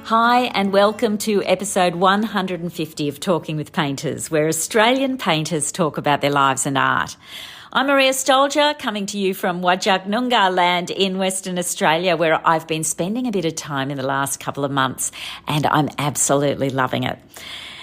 Hi and welcome to episode 150 of Talking with Painters, where Australian painters talk about their lives and art. I'm Maria Stolger, coming to you from Whadjuk Noongar land in Western Australia, where I've been spending a bit of time in the last couple of months, and I'm absolutely loving it.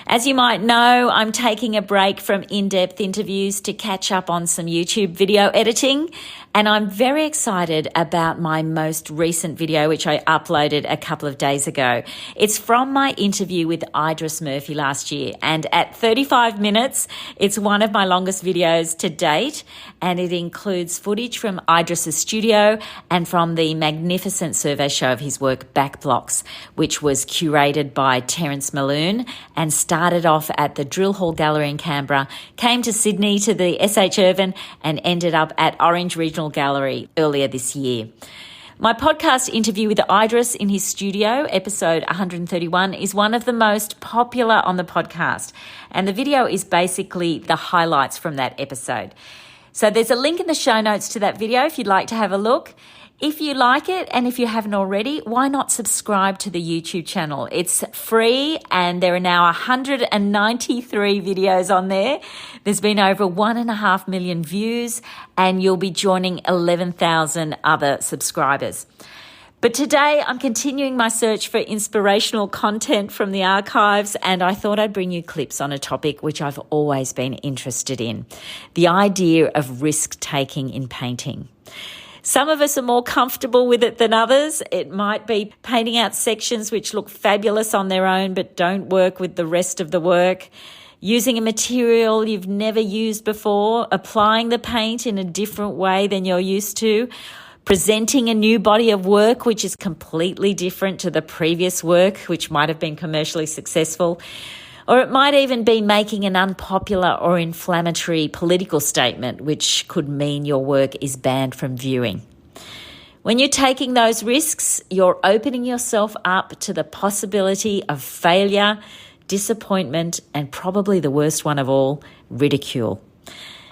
As you might know, I'm taking a break from in-depth interviews to catch up on some YouTube video editing, and I'm very excited about my most recent video, which I uploaded a couple of days ago. It's from my interview with Idris Murphy last year, and at 35 minutes, it's one of my longest videos to date, and it includes footage from Idris's studio and from the magnificent survey show of his work, Backblocks, which was curated by Terence Malone and started off at the Drill Hall Gallery in Canberra, came to Sydney to the SH Irvine, and ended up at Orange Regional Gallery earlier this year. My podcast interview with Idris in his studio, episode 131, is one of the most popular on the podcast, and the video is basically the highlights from that episode. So there's a link in the show notes to that video if you'd like to have a look. If you like it, and if you haven't already, why not subscribe to the YouTube channel? It's free, and there are now 193 videos on there. There's been over 1.5 million views, and you'll be joining 11,000 other subscribers. But today I'm continuing my search for inspirational content from the archives, and I thought I'd bring you clips on a topic which I've always been interested in: the idea of risk-taking in painting. Some of us are more comfortable with it than others. It might be painting out sections which look fabulous on their own but don't work with the rest of the work, using a material you've never used before, applying the paint in a different way than you're used to, presenting a new body of work which is completely different to the previous work, which might have been commercially successful. Or it might even be making an unpopular or inflammatory political statement, which could mean your work is banned from viewing. When you're taking those risks, you're opening yourself up to the possibility of failure, disappointment, and probably the worst one of all, ridicule.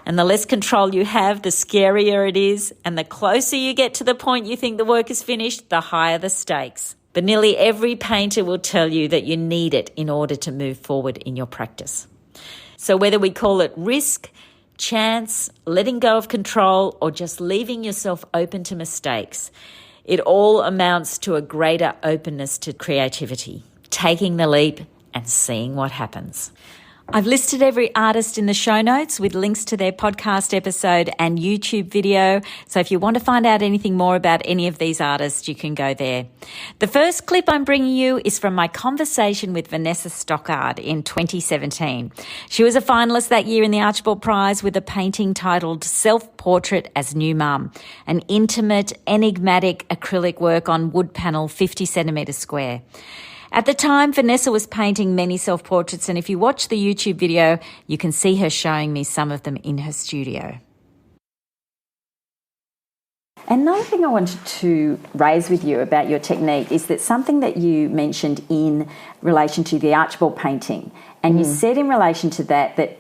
And the less control you have, the scarier it is, and the closer you get to the point you think the work is finished, the higher the stakes. But nearly every painter will tell you that you need it in order to move forward in your practice. So whether we call it risk, chance, letting go of control, or just leaving yourself open to mistakes, it all amounts to a greater openness to creativity, taking the leap and seeing what happens. I've listed every artist in the show notes with links to their podcast episode and YouTube video. So if you want to find out anything more about any of these artists, you can go there. The first clip I'm bringing you is from my conversation with Vanessa Stockard in 2017. She was a finalist that year in the Archibald Prize with a painting titled Self-Portrait as New Mum, an intimate, enigmatic acrylic work on wood panel 50 centimetres square. At the time, Vanessa was painting many self-portraits, and if you watch the YouTube video, you can see her showing me some of them in her studio. Another thing I wanted to raise with you about your technique is that something that you mentioned in relation to the Archibald painting, and you said in relation to that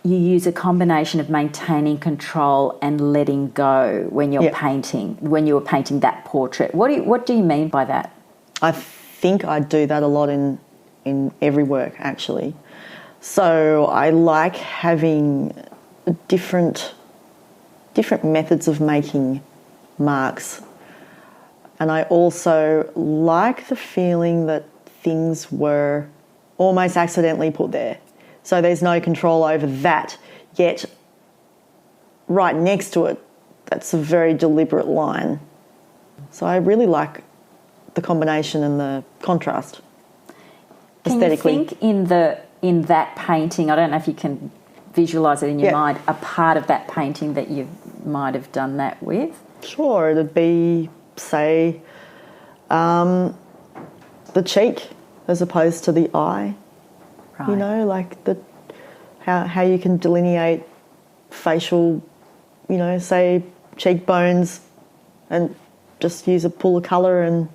you use a combination of maintaining control and letting go when you're painting, when you were painting that portrait. What do you mean by that? I think I do that a lot in every work, actually. So I like having different methods of making marks, and I also like the feeling that things were almost accidentally put there. So there's no control over that, yet right next to it, that's a very deliberate line. So I really like the combination and the contrast aesthetically. Can you think in that painting, I don't know if you can visualise it in your mind, a part of that painting that you might have done that with? Sure, it'd be, say, the cheek as opposed to the eye. Right. You know, like how you can delineate facial, you know, say cheekbones, and just use a pool of colour and.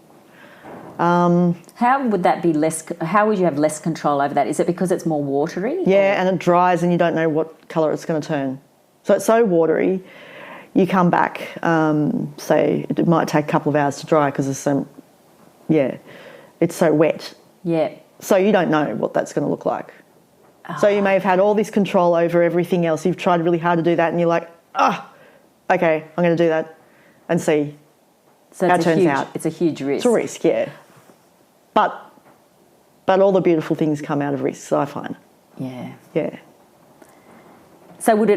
How would that be how would you have less control over that? Is it because it's more watery? Yeah, and it dries and you don't know what colour it's going to turn. So it's so watery, you come back, say, it might take a couple of hours to dry because there's some, it's so wet. Yeah. So you don't know what that's going to look like. So you may have had all this control over everything else. You've tried really hard to do that and you're like, okay, I'm going to do that and see how it turns out. It's a huge risk. It's a risk, yeah. But all the beautiful things come out of risks, I find. Yeah. Yeah. So would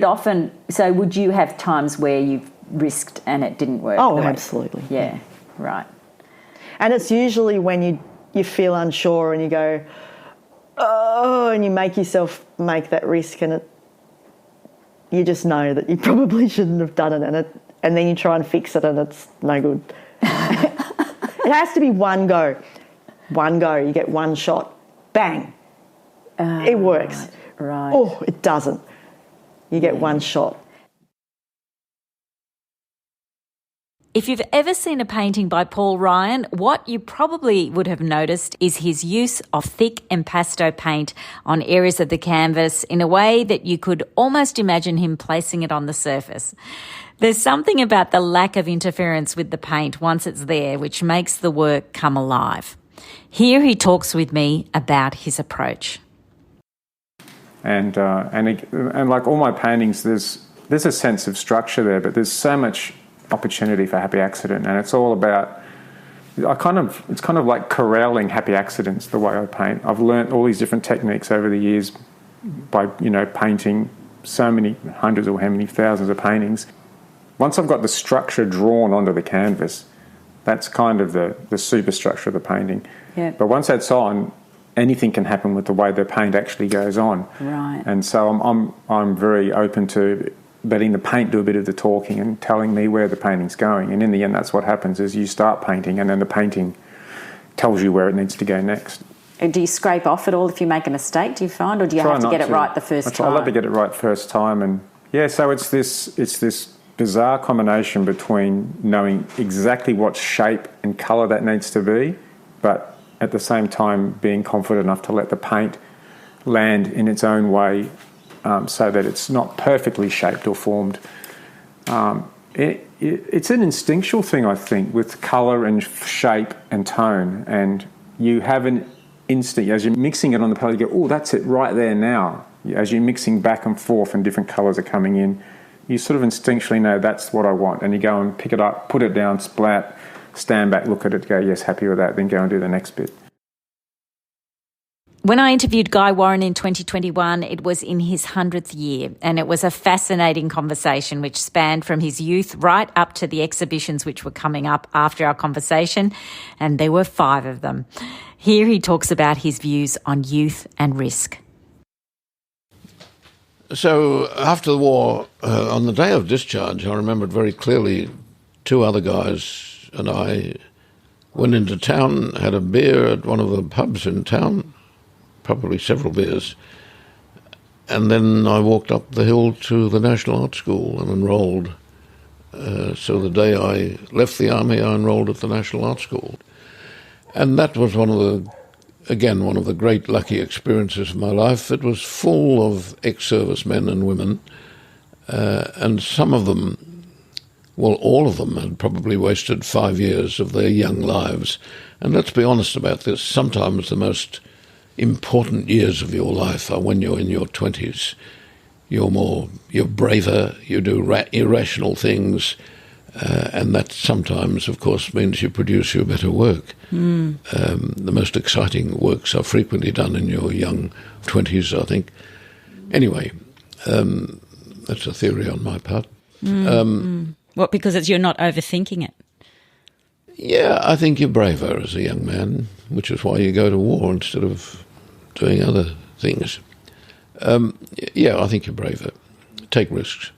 you have times where you've risked and it didn't work? Oh, absolutely. Yeah, right. And it's usually when you feel unsure and you go, and you make yourself make that risk and you just know that you probably shouldn't have done it and then you try and fix it and it's no good. It has to be one go. One go, you get one shot. Bang. It works. Right. Oh, it doesn't. You get one shot. If you've ever seen a painting by Paul Ryan, what you probably would have noticed is his use of thick impasto paint on areas of the canvas in a way that you could almost imagine him placing it on the surface. There's something about the lack of interference with the paint once it's there which makes the work come alive. Here he talks with me about his approach. And like all my paintings, there's a sense of structure there, but there's so much opportunity for happy accident, and it's all about it's kind of like corralling happy accidents the way I paint. I've learnt all these different techniques over the years by painting so many hundreds or how many thousands of paintings. Once I've got the structure drawn onto the canvas, that's kind of the superstructure of the painting. Yeah. But once that's on, anything can happen with the way the paint actually goes on. Right. And so I'm very open to letting the paint do a bit of the talking and telling me where the painting's going. And in the end, that's what happens is you start painting and then the painting tells you where it needs to go next. Do you scrape off at all if you make a mistake, do you find, or do you have to get it right the first time? I love to get it right first time. And yeah, so it's this bizarre combination between knowing exactly what shape and colour that needs to be, but at the same time being confident enough to let the paint land in its own way, so that it's not perfectly shaped or formed. It's an instinctual thing, I think, with colour and shape and tone. And you have an instinct, as you're mixing it on the palette, you go, oh, that's it right there now. As you're mixing back and forth and different colours are coming in, you sort of instinctually know that's what I want. And you go and pick it up, put it down, splat, stand back, look at it, go, yes, happy with that, then go and do the next bit. When I interviewed Guy Warren in 2021, it was in his 100th year, and it was a fascinating conversation which spanned from his youth right up to the exhibitions which were coming up after our conversation, and there were 5 of them. Here he talks about his views on youth and risk. So after the war, on the day of discharge, I remembered very clearly 2 other guys and I went into town, had a beer at one of the pubs in town, probably several beers, and then I walked up the hill to the National Art School and enrolled. So the day I left the army, I enrolled at the National Art School. And that was one of the great lucky experiences of my life. It was full of ex-service men and women, and some of them, well, all of them had probably wasted 5 years of their young lives. And let's be honest about this, sometimes the most important years of your life are when you're in your 20s. You're braver, you do irrational things, and that sometimes, of course, means you produce your better work. The most exciting works are frequently done in your young 20s, I think. Anyway, that's a theory on my part. What, because you're not overthinking it? Yeah, I think you're braver as a young man, which is why you go to war instead of doing other things. Yeah, I think you're braver. Take risks.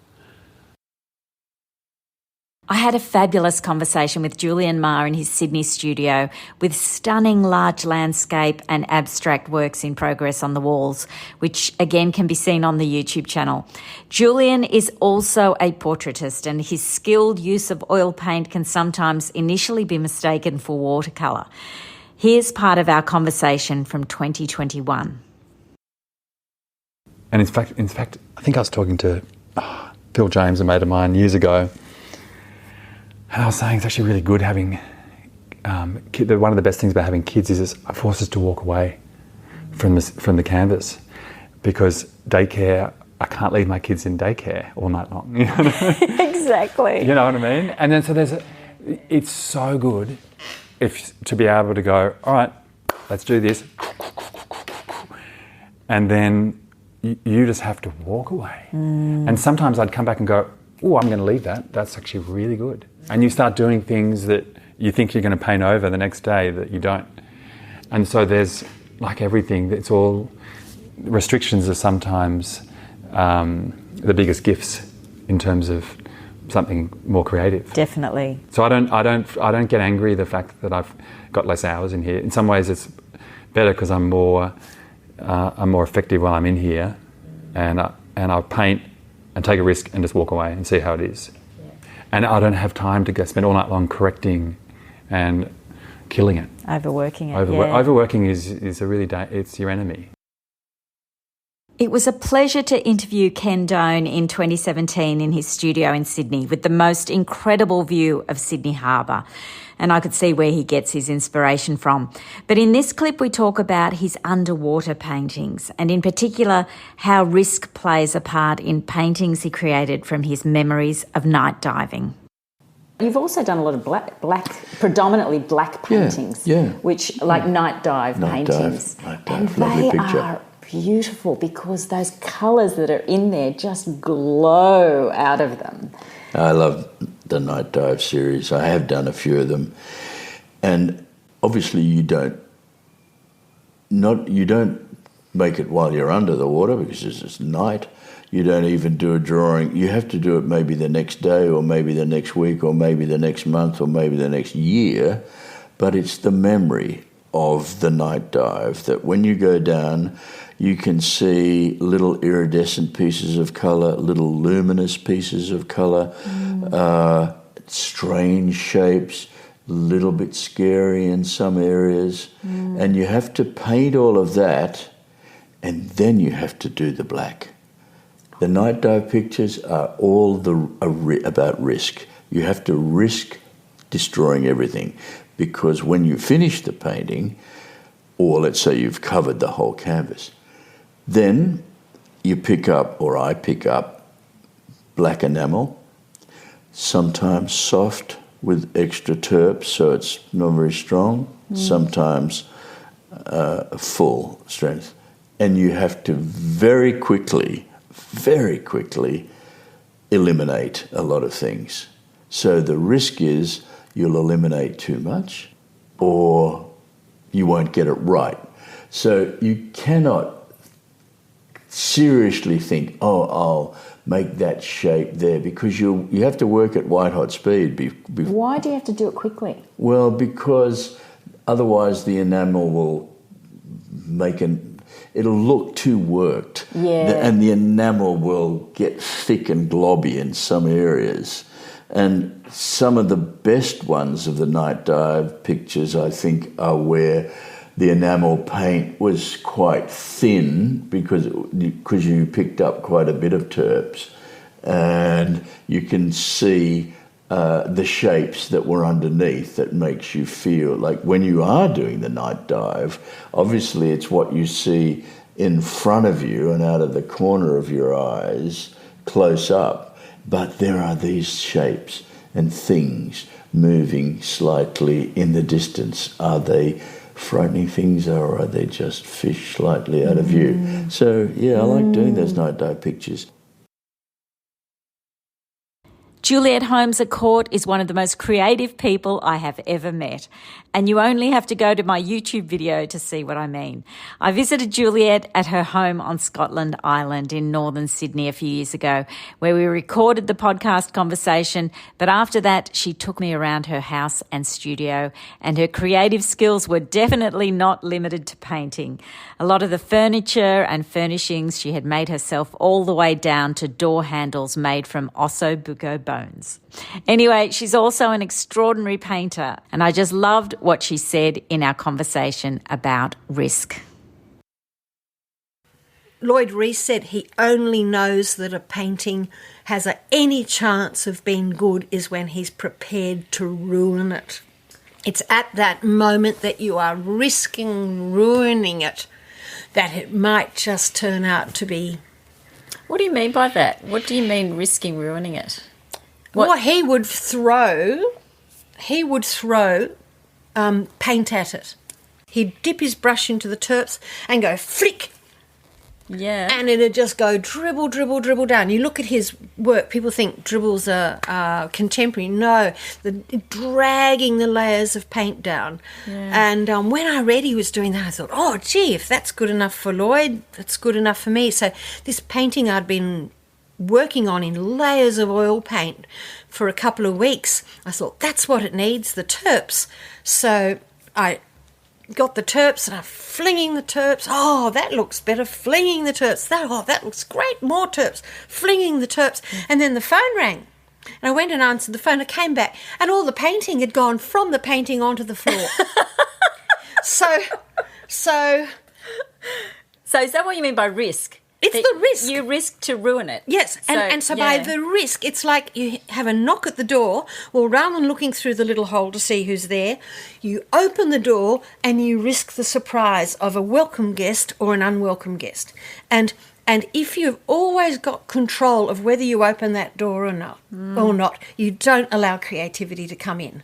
I had a fabulous conversation with Julian Ma in his Sydney studio with stunning large landscape and abstract works in progress on the walls, which again can be seen on the YouTube channel. Julian is also a portraitist, and his skilled use of oil paint can sometimes initially be mistaken for watercolour. Here's part of our conversation from 2021. And in fact, I think I was talking to Phil James, a mate of mine, years ago, and I was saying it's actually really good having one of the best things about having kids is it forces us to walk away from the canvas, because daycare, I can't leave my kids in daycare all night long. You know? Exactly. You know what I mean? And then so it's so good to be able to go, all right, let's do this. And then you just have to walk away. And sometimes I'd come back and go, oh, I'm going to leave that. That's actually really good. And you start doing things that you think you're going to paint over the next day that you don't. And so there's, like everything, it's all, restrictions are sometimes the biggest gifts in terms of something more creative. Definitely. So I don't get angry the fact that I've got less hours in here. In some ways it's better because I'm more effective while I'm in here, and I paint and take a risk and just walk away and see how it is. Yeah. And I don't have time to go spend all night long correcting and killing it. Overworking it. Overworking is a really it's your enemy. It was a pleasure to interview Ken Doan in 2017 in his studio in Sydney with the most incredible view of Sydney Harbour, and I could see where he gets his inspiration from. But in this clip we talk about his underwater paintings, and in particular how risk plays a part in paintings he created from his memories of night diving. You've also done a lot of predominantly black paintings, which like night dive paintings. And they are beautiful because those colours that are in there just glow out of them. I love the Night Dive series. I have done a few of them, and obviously you don't make it while you're under the water because it's night. You don't even do a drawing. You have to do it maybe the next day or maybe the next week or maybe the next month or maybe the next year, but it's the memory of the night dive that when you go down, you can see little iridescent pieces of colour, little luminous pieces of colour, strange shapes, a little bit scary in some areas. And you have to paint all of that, and then you have to do the black. The night dive pictures are all about risk. You have to risk destroying everything, because when you finish the painting, or let's say you've covered the whole canvas, then you pick up, or I pick up, black enamel, sometimes soft with extra terps, so it's not very strong, sometimes full strength. And you have to very quickly eliminate a lot of things. So the risk is you'll eliminate too much or you won't get it right. So you cannot seriously think, oh, I'll make that shape there, because you have to work at white hot speed. Why do you have to do it quickly? Well, because otherwise the enamel will it'll look too worked. Yeah. And the enamel will get thick and globby in some areas. And some of the best ones of the night dive pictures, I think, are where the enamel paint was quite thin because you picked up quite a bit of terps, and you can see the shapes that were underneath that makes you feel like when you are doing the night dive, obviously it's what you see in front of you and out of the corner of your eyes close up, but there are these shapes and things moving slightly in the distance. Are they frightening things, or are they just fish slightly out of view? So yeah, I like doing those night dive pictures. Juliet Holmes-A-Court is one of the most creative people I have ever met, and you only have to go to my YouTube video to see what I mean. I visited Juliet at her home on Scotland Island in northern Sydney a few years ago, where we recorded the podcast conversation, but after that she took me around her house and studio, and her creative skills were definitely not limited to painting. A lot of the furniture and furnishings she had made herself, all the way down to door handles made from osso bucco bones. Anyway, she's also an extraordinary painter, and I just loved what she said in our conversation about risk. Lloyd Rees said he only knows that a painting has any chance of being good is when he's prepared to ruin it. It's at that moment that you are risking ruining it, that it might just turn out to be... What do you mean by that? What do you mean risking ruining it? What he would throw paint at it. He'd dip his brush into the terps and go flick. Yeah. And it'd just go dribble, dribble, dribble down. You look at his work, people think dribbles are contemporary. No, dragging the layers of paint down. Yeah. And when I read he was doing that, I thought, oh, gee, if that's good enough for Lloyd, that's good enough for me. So this painting I'd been working on in layers of oil paint for a couple of weeks, I thought, that's what it needs, the terps. So I got the terps and I'm flinging the terps. Oh, that looks better. Flinging the terps. That looks great. More terps. Flinging the terps. And then the phone rang. And I went and answered the phone. I came back and all the painting had gone from the painting onto the floor. So is that what you mean by risk? It's the risk. You risk to ruin it. Yes, so by the risk, it's like you have a knock at the door. Well, rather than looking through the little hole to see who's there, you open the door and you risk the surprise of a welcome guest or an unwelcome guest. And if you've always got control of whether you open that door or not, you don't allow creativity to come in.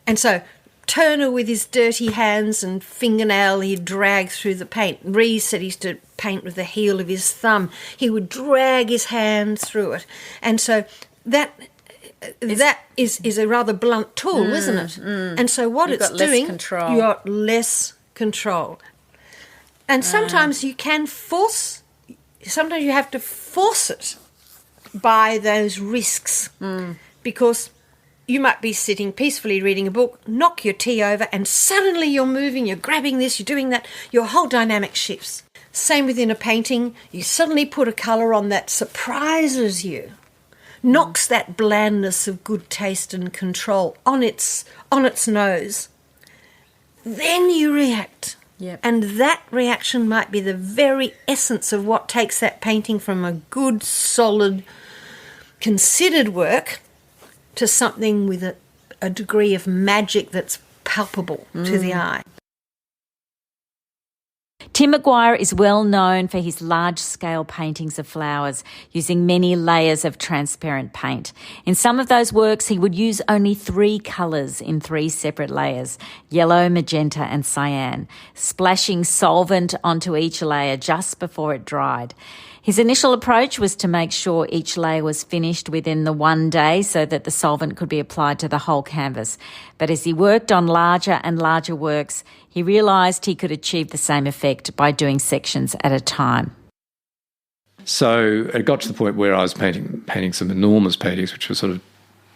And so Turner, with his dirty hands and fingernail, he'd drag through the paint. Rees said he used to paint with the heel of his thumb. He would drag his hand through it. And so that is a rather blunt tool, isn't it? And so what You've it's got less doing, control. you've got less control. And sometimes you have to force it by those risks because you might be sitting peacefully reading a book, knock your tea over, and suddenly you're moving, you're grabbing this, you're doing that. Your whole dynamic shifts. Same within a painting. You suddenly put a colour on that surprises you, knocks that blandness of good taste and control on its nose. Then you react. Yep. And that reaction might be the very essence of what takes that painting from a good, solid, considered work to something with a degree of magic that's palpable to the eye. Tim Maguire is well known for his large-scale paintings of flowers using many layers of transparent paint. In some of those works, he would use only 3 colours in 3 separate layers, yellow, magenta and cyan, splashing solvent onto each layer just before it dried. His initial approach was to make sure each layer was finished within the one day so that the solvent could be applied to the whole canvas. But as he worked on larger and larger works, he realised he could achieve the same effect by doing sections at a time. So it got to the point where I was painting some enormous paintings, which were sort of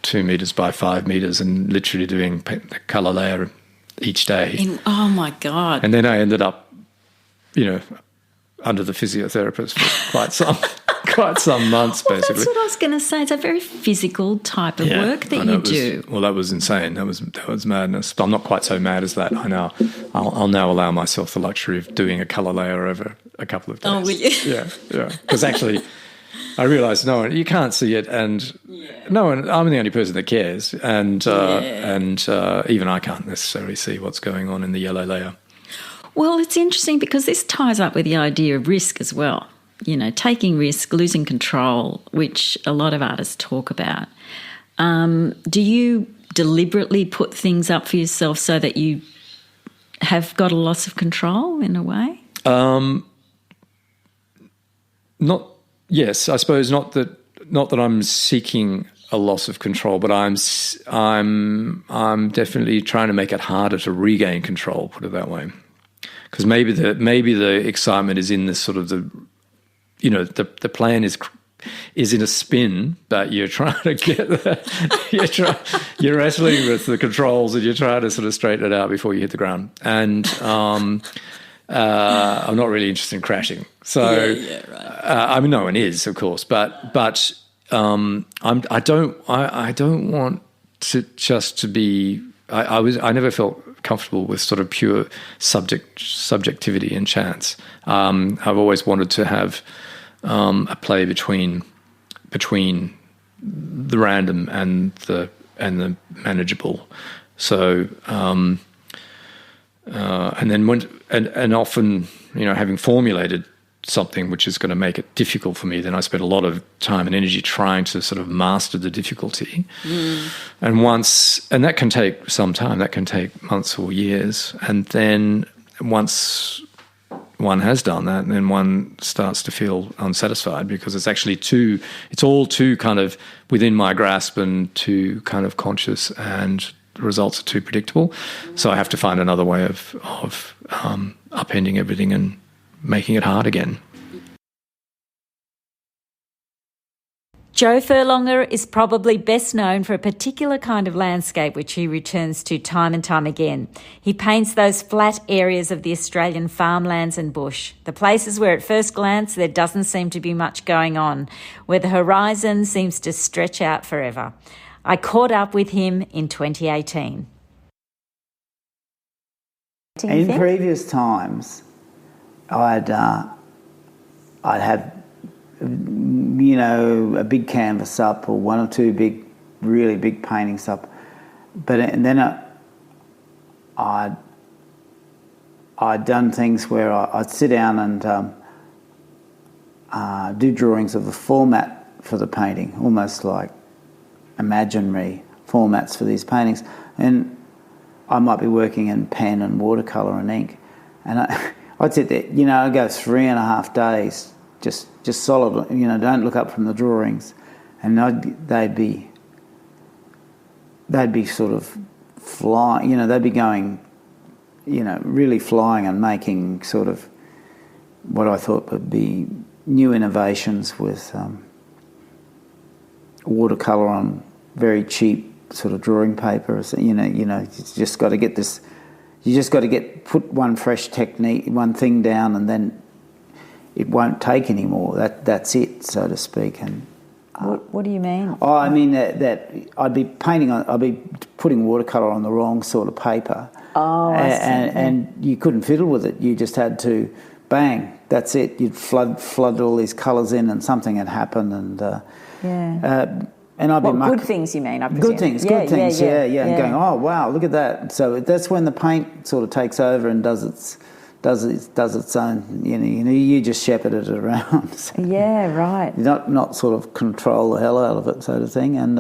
2 metres by 5 metres, and literally doing a colour layer each day. Oh, my God. And then I ended up, under the physiotherapist for quite some months, basically. That's what I was going to say. It's a very physical type of work that you do. Well, that was insane. That was madness. But I'm not quite so mad as that. I'll now allow myself the luxury of doing a colour layer over a couple of days. Oh, will you? Yeah. Because actually, I realised you can't see it, and no one. I'm the only person that cares, and even I can't necessarily see what's going on in the yellow layer. Well, it's interesting because this ties up with the idea of risk as well. Taking risk, losing control, which a lot of artists talk about. Do you deliberately put things up for yourself so that you have got a loss of control in a way? Yes, I suppose not that I'm seeking a loss of control, but I'm definitely trying to make it harder to regain control, put it that way. Because maybe the excitement is in this sort of the plan is in a spin, but you're trying to get you're wrestling with the controls and you're trying to sort of straighten it out before you hit the ground. And I'm not really interested in crashing. So right. No one is, of course, but I don't want to just to be. I never felt comfortable with sort of pure subjectivity and chance. I've always wanted to have a play between the random and the manageable. So, and then and often, having formulated something which is going to make it difficult for me, then I spend a lot of time and energy trying to sort of master the difficulty. And that can take some time, that can take months or years. And then once one has done that, then one starts to feel unsatisfied because it's all too kind of within my grasp and too kind of conscious, and the results are too predictable. So I have to find another way of upending everything and making it hard again. Joe Furlonger is probably best known for a particular kind of landscape which he returns to time and time again. He paints those flat areas of the Australian farmlands and bush, the places where at first glance there doesn't seem to be much going on, where the horizon seems to stretch out forever. I caught up with him in 2018. In previous times, I'd have, a big canvas up or one or two really big paintings up, and then I'd done things where I'd sit down and do drawings of the format for the painting, almost like imaginary formats for these paintings, and I might be working in pen and watercolour and ink, and I'd sit there, I'd go 3.5 days, just solid, don't look up from the drawings, and they'd be sort of flying, they'd be going, really flying and making sort of what I thought would be new innovations with watercolour on very cheap sort of drawing paper. So, you just got to get this. You just got to put one fresh technique, one thing down, and then it won't take anymore. That's it, so to speak. And what do you mean? Oh, I mean that I'd be putting watercolour on the wrong sort of paper. Oh, I see. And you couldn't fiddle with it. You just had to, bang, that's it. You'd flood all these colours in, and something had happened, and and I'd be good things, you mean? I presume. Good things, yeah. And going, oh wow, look at that. So that's when the paint sort of takes over and does its own. You just shepherd it around. So yeah, right. Not sort of control the hell out of it, sort of thing. And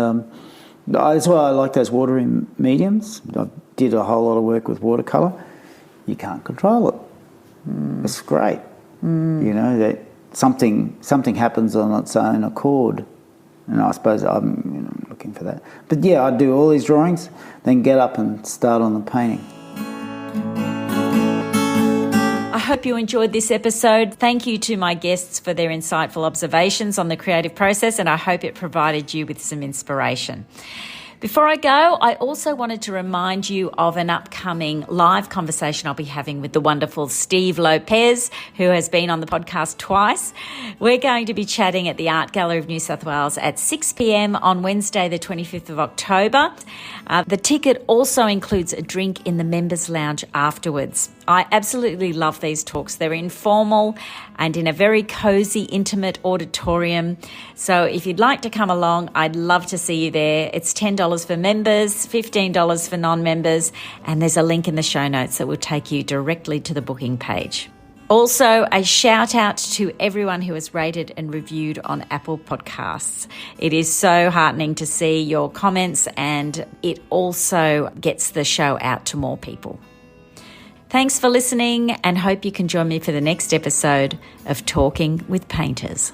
that's why I like those watery mediums. I did a whole lot of work with watercolour. You can't control it. It's great. That something happens on its own accord. And I suppose I'm looking for that. But yeah, I'd do all these drawings, then get up and start on the painting. I hope you enjoyed this episode. Thank you to my guests for their insightful observations on the creative process, and I hope it provided you with some inspiration. Before I go, I also wanted to remind you of an upcoming live conversation I'll be having with the wonderful Steve Lopez, who has been on the podcast twice. We're going to be chatting at the Art Gallery of New South Wales at 6 p.m. on Wednesday, the 25th of October. The ticket also includes a drink in the members' lounge afterwards. I absolutely love these talks. They're informal and in a very cosy, intimate auditorium. So if you'd like to come along, I'd love to see you there. It's $10 for members, $15 for non-members, and there's a link in the show notes that will take you directly to the booking page. Also, a shout out to everyone who has rated and reviewed on Apple Podcasts. It is so heartening to see your comments, and it also gets the show out to more people. Thanks for listening, and hope you can join me for the next episode of Talking with Painters.